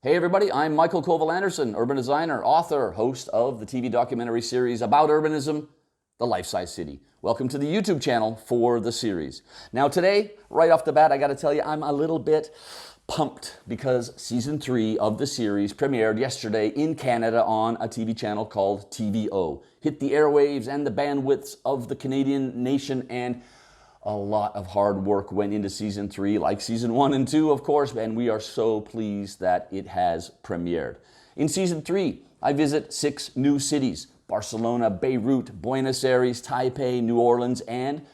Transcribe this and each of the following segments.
Hey everybody, I'm Michael colville-andersen, urban designer, author, host of the TV documentary series about urbanism, The Life-Size City. Welcome to the YouTube channel for the series. Now today, right off the bat, I gotta tell you, I'm a little bit pumped because season 3 of the series premiered yesterday in Canada on a TV channel called TVO. Hit the airwaves and the bandwidths of the Canadian nation, and a lot of hard work went into season 3, like season 1 and 2, of course, and we are so pleased that it has premiered. In season 3, I visit 6 new cities: Barcelona, Beirut, Buenos Aires, Taipei, New Orleans, and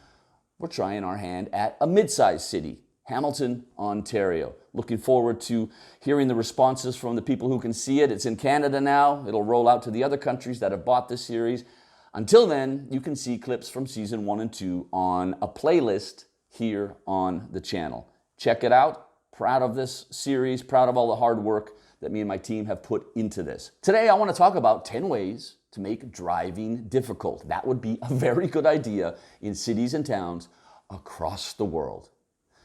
we're trying our hand at a mid-sized city, Hamilton, Ontario. Looking forward to hearing the responses from the people who can see it. It's in Canada now. It'll roll out to the other countries that have bought this series. Until then, you can see clips from season 1 and 2 on a playlist here on the channel. Check it out. Proud of this series, proud of all the hard work that me and my team have put into this. Today, I want to talk about 10 ways to make driving difficult. That would be a very good idea in cities and towns across the world.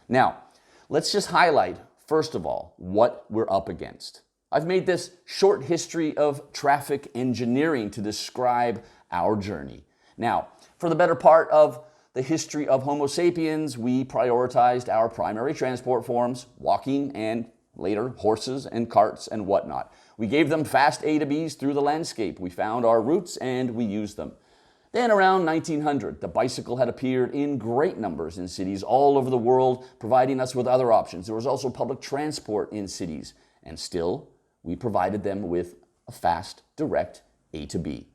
Now, let's just highlight, first of all, what we're up against. I've made this short history of traffic engineering to describe our journey. Now, for the better part of the history of Homo sapiens, we prioritized our primary transport forms, walking and later horses and carts and whatnot. We gave them fast A to Bs through the landscape. We found our routes and we used them. Then around 1900, the bicycle had appeared in great numbers in cities all over the world, providing us with other options. There was also public transport in cities, and still, we provided them with a fast, direct A to B.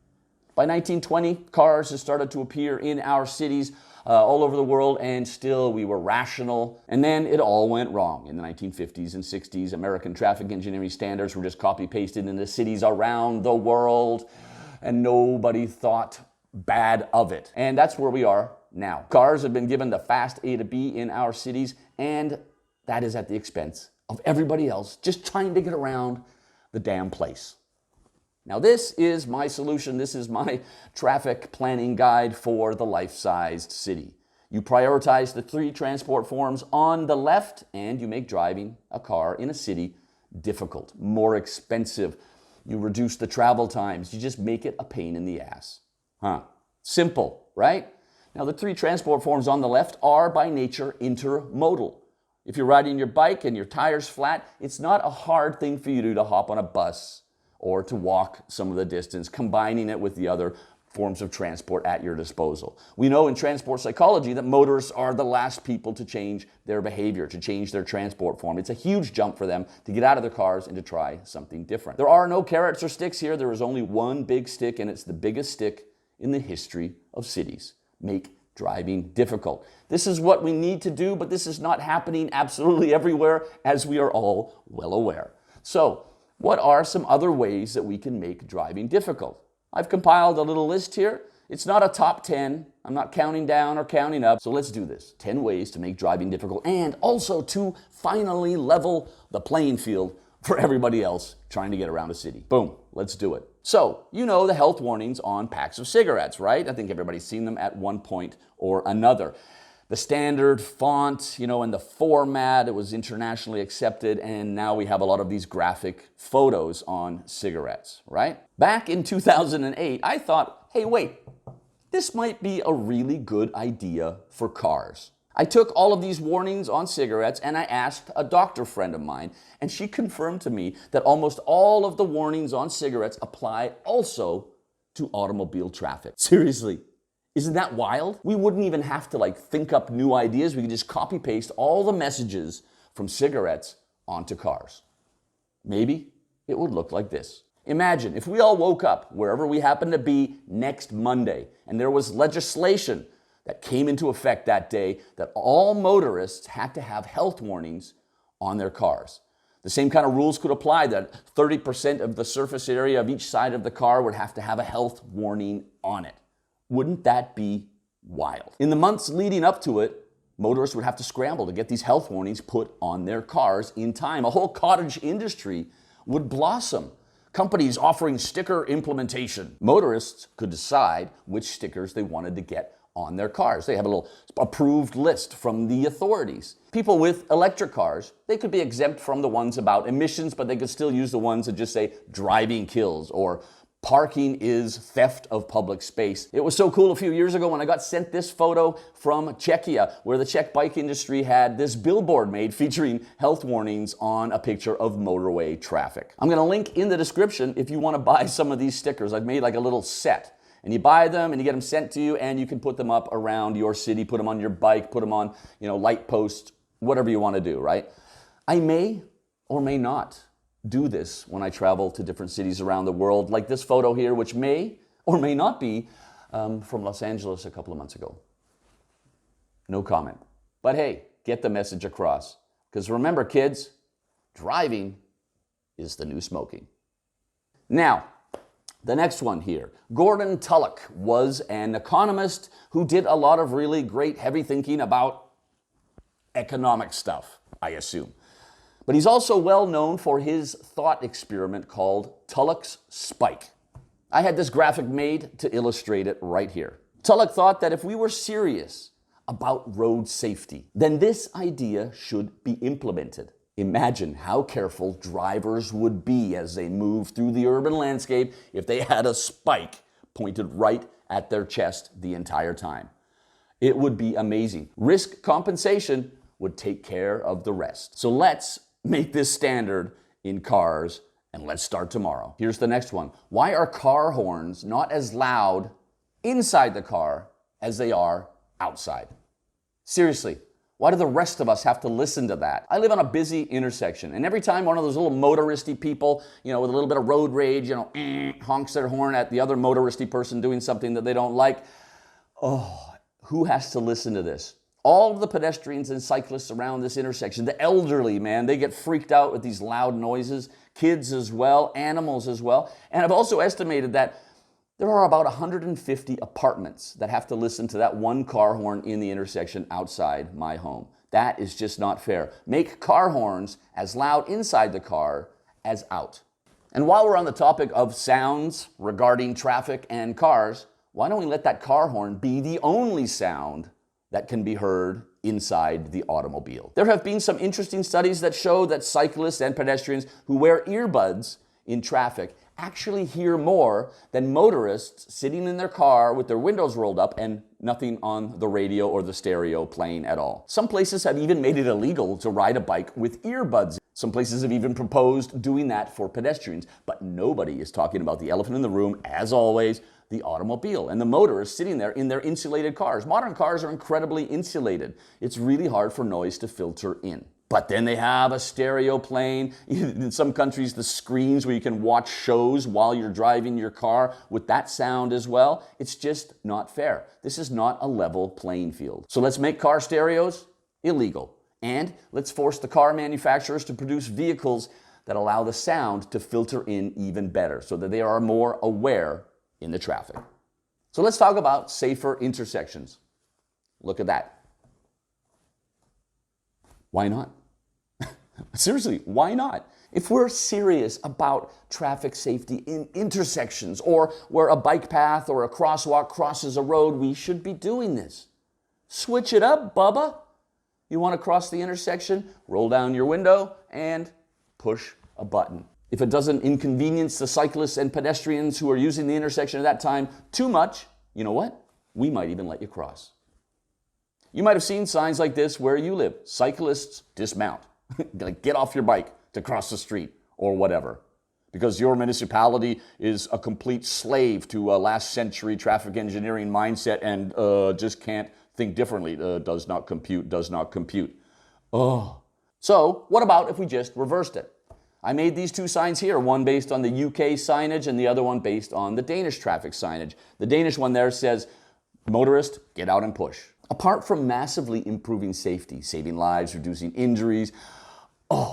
By 1920, cars had started to appear in our cities all over the world, and still we were rational. And then it all went wrong. In the 1950s and 60s, American traffic engineering standards were just copy-pasted into cities around the world, and nobody thought bad of it. And that's where we are now. Cars have been given the fast A to B in our cities, and that is at the expense of everybody else just trying to get around the damn place. Now this is my solution. This is my traffic planning guide for the life-sized city. You prioritize the 3 transport forms on the left, and you make driving a car in a city difficult, more expensive. You reduce the travel times. You just make it a pain in the ass. Simple, right? Now the 3 transport forms on the left are by nature intermodal. If you're riding your bike and your tire's flat, it's not a hard thing for you to hop on a bus or to walk some of the distance, combining it with the other forms of transport at your disposal. We know in transport psychology that motorists are the last people to change their behavior, to change their transport form. It's a huge jump for them to get out of their cars and to try something different. There are no carrots or sticks here. There is only one big stick, and it's the biggest stick in the history of cities. Make driving difficult. This is what we need to do, but this is not happening absolutely everywhere, as we are all well aware. So, what are some other ways that we can make driving difficult? I've compiled a little list here. It's not a top 10. I'm not counting down or counting up. So let's do this. 10 ways to make driving difficult, and also to finally level the playing field for everybody else trying to get around a city. Boom, let's do it. So, you know the health warnings on packs of cigarettes, right? I think everybody's seen them at one point or another. The standard font, and the format, it was internationally accepted, and now we have a lot of these graphic photos on cigarettes, right? Back in 2008, I thought, hey, wait, this might be a really good idea for cars. I took all of these warnings on cigarettes and I asked a doctor friend of mine, and she confirmed to me that almost all of the warnings on cigarettes apply also to automobile traffic. Seriously. Isn't that wild? We wouldn't even have to think up new ideas. We could just copy paste all the messages from cigarettes onto cars. Maybe it would look like this. Imagine if we all woke up wherever we happen to be next Monday, and there was legislation that came into effect that day that all motorists had to have health warnings on their cars. The same kind of rules could apply, that 30% of the surface area of each side of the car would have to have a health warning on it. Wouldn't that be wild? In the months leading up to it, motorists would have to scramble to get these health warnings put on their cars in time. A whole cottage industry would blossom. Companies offering sticker implementation. Motorists could decide which stickers they wanted to get on their cars. They have a little approved list from the authorities. People with electric cars, they could be exempt from the ones about emissions, but they could still use the ones that just say driving kills or parking is theft of public space. It was so cool a few years ago when I got sent this photo from Czechia, where the Czech bike industry had this billboard made featuring health warnings on a picture of motorway traffic. I'm gonna link in the description if you wanna buy some of these stickers. I've made like a little set. And you buy them and you get them sent to you, and you can put them up around your city, put them on your bike, put them on, light posts, whatever you want to do, right? I may or may not do this when I travel to different cities around the world, like this photo here, which may or may not be from Los Angeles a couple of months ago. No comment. But hey, get the message across. Because remember, kids, driving is the new smoking. Now, the next one here. Gordon Tullock was an economist who did a lot of really great heavy thinking about economic stuff, I assume. But he's also well known for his thought experiment called Tullock's Spike. I had this graphic made to illustrate it right here. Tullock thought that if we were serious about road safety, then this idea should be implemented. Imagine how careful drivers would be as they move through the urban landscape if they had a spike pointed right at their chest the entire time. It would be amazing. Risk compensation would take care of the rest. So let's make this standard in cars, and let's start tomorrow. Here's the next one. Why are car horns not as loud inside the car as they are outside? Seriously. Why do the rest of us have to listen to that? I live on a busy intersection, and every time one of those little motoristy people, with a little bit of road rage, honks their horn at the other motoristy person doing something that they don't like, who has to listen to this? All of the pedestrians and cyclists around this intersection, the elderly, man, they get freaked out with these loud noises, kids as well, animals as well. And I've also estimated that there are about 150 apartments that have to listen to that one car horn in the intersection outside my home. That is just not fair. Make car horns as loud inside the car as out. And while we're on the topic of sounds regarding traffic and cars, why don't we let that car horn be the only sound that can be heard inside the automobile? There have been some interesting studies that show that cyclists and pedestrians who wear earbuds in traffic actually hear more than motorists sitting in their car with their windows rolled up and nothing on the radio or the stereo playing at all. Some places have even made it illegal to ride a bike with earbuds. Some places have even proposed doing that for pedestrians, but nobody is talking about the elephant in the room, as always, the automobile and the motorists sitting there in their insulated cars. Modern cars are incredibly insulated. It's really hard for noise to filter in. But then they have a stereo playing. In some countries, the screens where you can watch shows while you're driving your car with that sound as well. It's just not fair. This is not a level playing field. So let's make car stereos illegal. And let's force the car manufacturers to produce vehicles that allow the sound to filter in even better so that they are more aware in the traffic. So let's talk about safer intersections. Look at that. Why not? Seriously, why not? If we're serious about traffic safety in intersections or where a bike path or a crosswalk crosses a road, we should be doing this. Switch it up, Bubba. You want to cross the intersection? Roll down your window and push a button. If it doesn't inconvenience the cyclists and pedestrians who are using the intersection at that time too much, you know what? We might even let you cross. You might have seen signs like this where you live. Cyclists dismount. Get off your bike to cross the street or whatever. Because your municipality is a complete slave to a last century traffic engineering mindset and just can't think differently. Does not compute, does not compute. So what about if we just reversed it? I made these two signs here, one based on the UK signage and the other one based on the Danish traffic signage. The Danish one there says, motorist, get out and push. Apart from massively improving safety, saving lives, reducing injuries,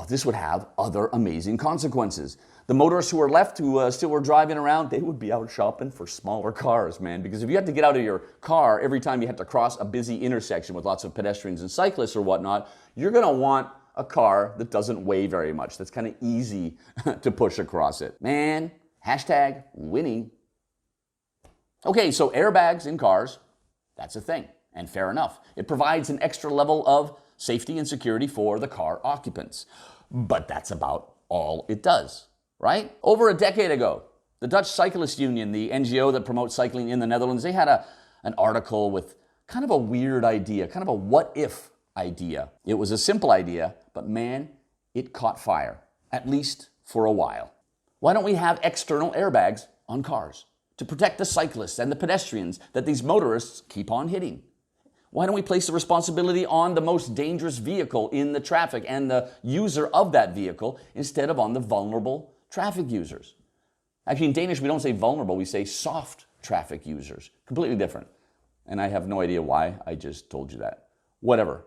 this would have other amazing consequences. The motorists who are left who still were driving around, they would be out shopping for smaller cars, man. Because if you had to get out of your car every time you had to cross a busy intersection with lots of pedestrians and cyclists or whatnot, you're going to want a car that doesn't weigh very much, that's kind of easy to push across it. Man, hashtag winning. Okay, so airbags in cars, That's a thing, and fair enough. It provides an extra level of safety and security for the car occupants. But that's about all it does, right? Over a decade ago, the Dutch Cyclists Union, the NGO that promotes cycling in the Netherlands, they had an article with kind of a weird idea, kind of a what-if idea. It was a simple idea, but man, it caught fire, at least for a while. Why don't we have external airbags on cars to protect the cyclists and the pedestrians that these motorists keep on hitting? Why don't we place the responsibility on the most dangerous vehicle in the traffic and the user of that vehicle instead of on the vulnerable traffic users? Actually, in Danish, we don't say vulnerable, we say soft traffic users. Completely different. And I have no idea why I just told you that. Whatever.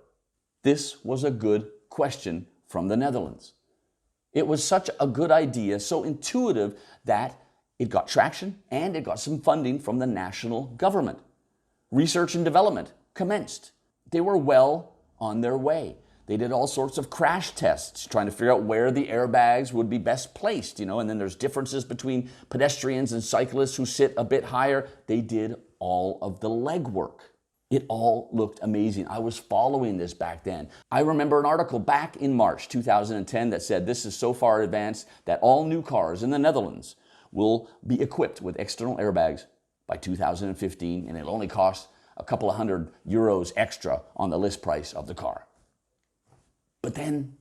This was a good question from the Netherlands. It was such a good idea, so intuitive, that it got traction and it got some funding from the national government. Research and development commenced. They were well on their way. They did all sorts of crash tests, trying to figure out where the airbags would be best placed, and then there's differences between pedestrians and cyclists who sit a bit higher. They did all of the legwork. It all looked amazing. I was following this back then. I remember an article back in March 2010 that said this is so far advanced that all new cars in the Netherlands will be equipped with external airbags by 2015, and it'll only cost a couple of €100 extra on the list price of the car. But then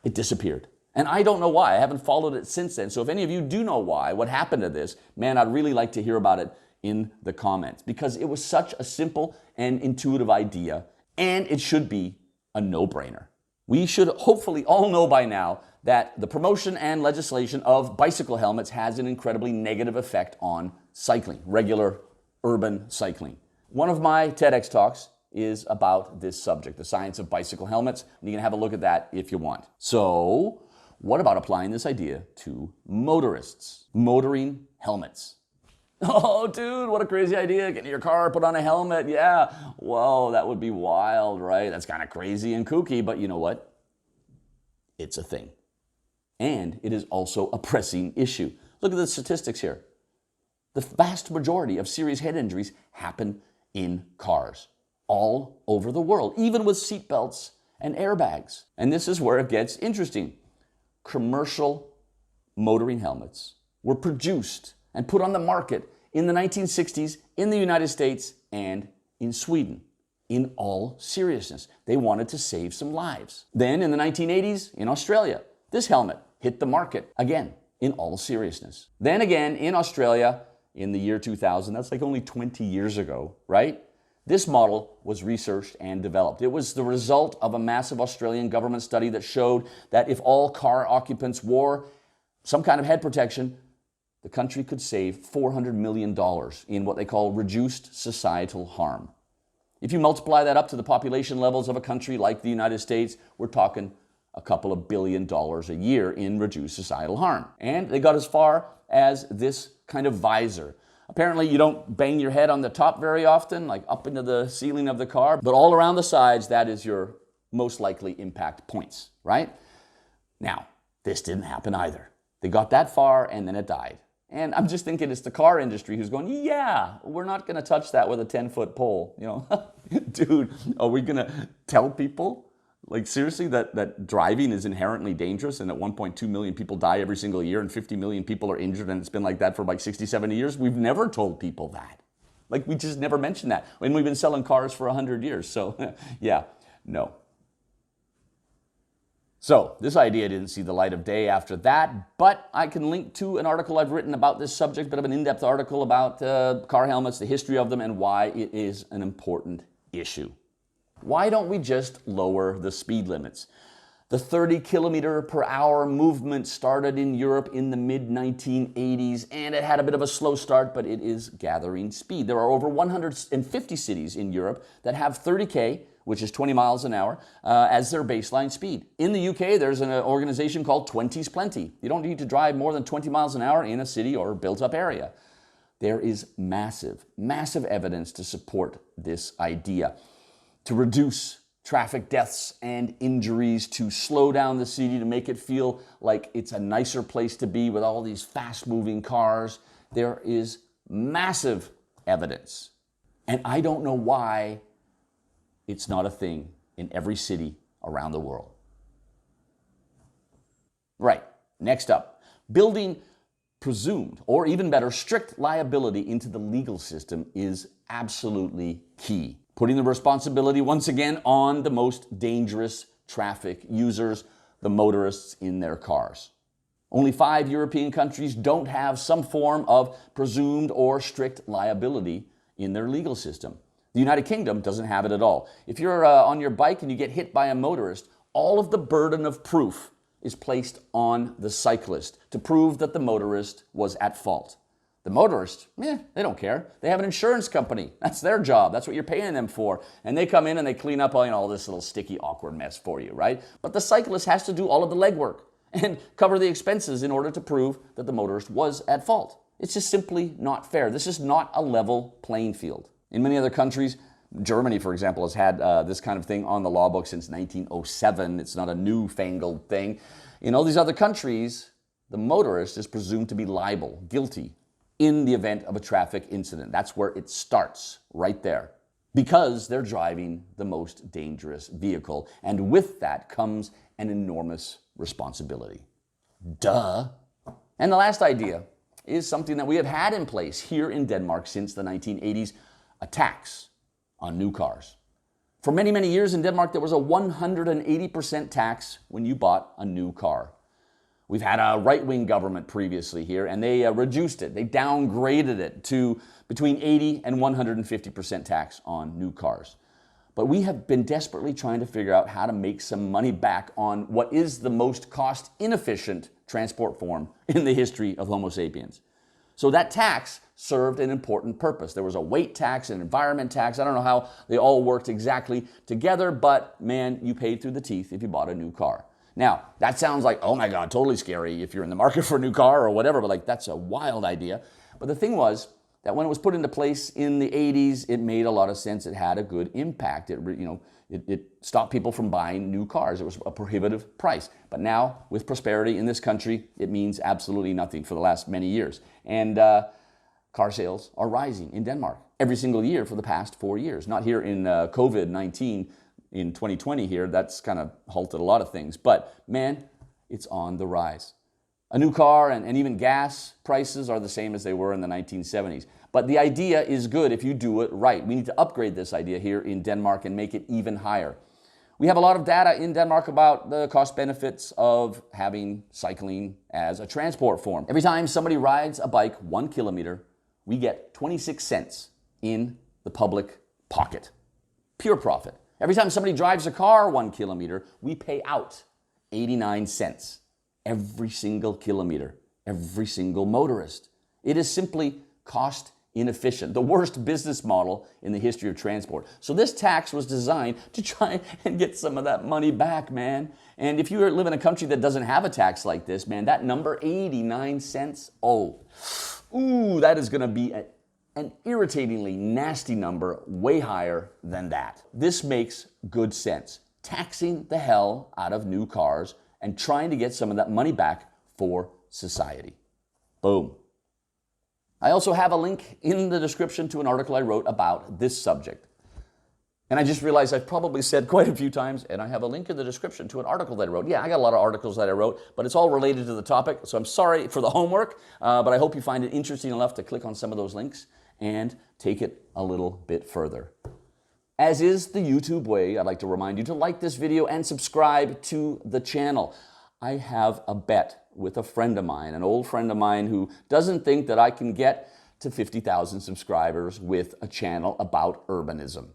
it disappeared. And I don't know why. I haven't followed it since then. So if any of you do know why, what happened to this, man, I'd really like to hear about it in the comments, because it was such a simple and intuitive idea, and it should be a no-brainer. We should hopefully all know by now that the promotion and legislation of bicycle helmets has an incredibly negative effect on cycling, regular urban cycling. One of my TEDx talks is about this subject, the science of bicycle helmets, and you can have a look at that if you want. So, what about applying this idea to motorists? Motoring helmets. Oh, dude, what a crazy idea. Get in your car, put on a helmet. Yeah, whoa, that would be wild, right? That's kind of crazy and kooky, but you know what? It's a thing. And it is also a pressing issue. Look at the statistics here. The vast majority of serious head injuries happen in cars all over the world, even with seatbelts and airbags. And this is where it gets interesting. Commercial motoring helmets were produced and put on the market in the 1960s in the United States and in Sweden. In all seriousness, they wanted to save some lives. Then in the 1980s in Australia, this helmet hit the market again in all seriousness. Then again in Australia in the year 2000, that's like only 20 years ago, right? This model was researched and developed. It was the result of a massive Australian government study that showed that if all car occupants wore some kind of head protection, the country could save $400 million in what they call reduced societal harm. If you multiply that up to the population levels of a country like the United States, we're talking a couple of $1 billion a year in reduced societal harm. And they got as far as this kind of visor. Apparently you don't bang your head on the top very often, like up into the ceiling of the car, but all around the sides, that is your most likely impact points, right? Now, this didn't happen either. They got that far and then it died. And I'm just thinking it's the car industry who's going, yeah, we're not going to touch that with a 10-foot pole. Dude, are we going to tell people, like seriously, that driving is inherently dangerous and that 1.2 million people die every single year and 50 million people are injured and it's been like that for like 60, 70 years? We've never told people that. Like we just never mentioned that. And we've been selling cars for 100 years. So yeah, no. So this idea didn't see the light of day after that, but I can link to an article I've written about this subject, bit of an in-depth article about car helmets, the history of them, and why it is an important issue. Why don't we just lower the speed limits? The 30-kilometer-per-hour movement started in Europe in the mid-1980s, and it had a bit of a slow start, but it is gathering speed. There are over 150 cities in Europe that have 30K, which is 20 miles an hour, as their baseline speed. In the UK, there's an organization called 20's Plenty. You don't need to drive more than 20 miles an hour in a city or built-up area. There is massive, massive evidence to support this idea, to reduce traffic deaths and injuries, to slow down the city, to make it feel like it's a nicer place to be with all these fast-moving cars. There is massive evidence. And I don't know why it's not a thing in every city around the world. Right, next up, building presumed, or even better, strict liability into the legal system is absolutely key. Putting the responsibility once again on the most dangerous traffic users, the motorists in their cars. Only 5 European countries don't have some form of presumed or strict liability in their legal system. The United Kingdom doesn't have it at all. If you're on your bike and you get hit by a motorist, all of the burden of proof is placed on the cyclist to prove that the motorist was at fault. The motorist, they don't care. They have an insurance company. That's their job. That's what you're paying them for. And they come in and they clean up all this little sticky, awkward mess for you, right? But the cyclist has to do all of the legwork and cover the expenses in order to prove that the motorist was at fault. It's just simply not fair. This is not a level playing field. In many other countries, Germany, for example, has had this kind of thing on the law book since 1907. It's not a newfangled thing. In all these other countries, the motorist is presumed to be liable, guilty, in the event of a traffic incident. That's where it starts, right there, because they're driving the most dangerous vehicle. And with that comes an enormous responsibility. Duh. And the last idea is something that we have had in place here in Denmark since the 1980s, a tax on new cars. For many, many years in Denmark, there was a 180% tax when you bought a new car. We've had a right-wing government previously here, and they reduced it. They downgraded it to between 80 and 150% tax on new cars. But we have been desperately trying to figure out how to make some money back on what is the most cost-inefficient transport form in the history of Homo sapiens. So that tax served an important purpose. There was a weight tax, an environment tax. I don't know how they all worked exactly together, but man, you paid through the teeth if you bought a new car. Now, that sounds like, oh my God, totally scary if you're in the market for a new car or whatever, but that's a wild idea. But the thing was that when it was put into place in the 80s, it made a lot of sense. It had a good impact. It stopped people from buying new cars. It was a prohibitive price. But now, with prosperity in this country, it means absolutely nothing for the last many years. And car sales are rising in Denmark every single year for the past 4 years. Not here in COVID-19 in 2020 here. That's kind of halted a lot of things. But man, it's on the rise. A new car and even gas prices are the same as they were in the 1970s. But the idea is good if you do it right. We need to upgrade this idea here in Denmark and make it even higher. We have a lot of data in Denmark about the cost benefits of having cycling as a transport form. Every time somebody rides a bike 1 kilometer, we get 26 cents in the public pocket. Pure profit. Every time somebody drives a car 1 kilometer, we pay out 89 cents. Every single kilometer, every single motorist. It is simply cost inefficient, the worst business model in the history of transport. So this tax was designed to try and get some of that money back, man. And if you live in a country that doesn't have a tax like this, man, that number, 89 cents, that is gonna be an irritatingly nasty number, way higher than that. This makes good sense. Taxing the hell out of new cars and trying to get some of that money back for society. Boom. I also have a link in the description to an article I wrote about this subject. And I just realized I've probably said quite a few times, and I have a link in the description to an article that I wrote. Yeah, I got a lot of articles that I wrote, but it's all related to the topic, so I'm sorry for the homework, but I hope you find it interesting enough to click on some of those links and take it a little bit further. As is the YouTube way, I'd like to remind you to like this video and subscribe to the channel. I have a bet with a friend of mine, an old friend of mine who doesn't think that I can get to 50,000 subscribers with a channel about urbanism.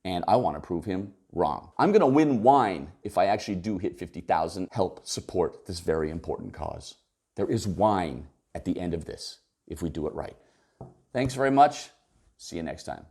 And I want to prove him wrong. I'm going to win wine if I actually do hit 50,000, help support this very important cause. There is wine at the end of this if we do it right. Thanks very much. See you next time.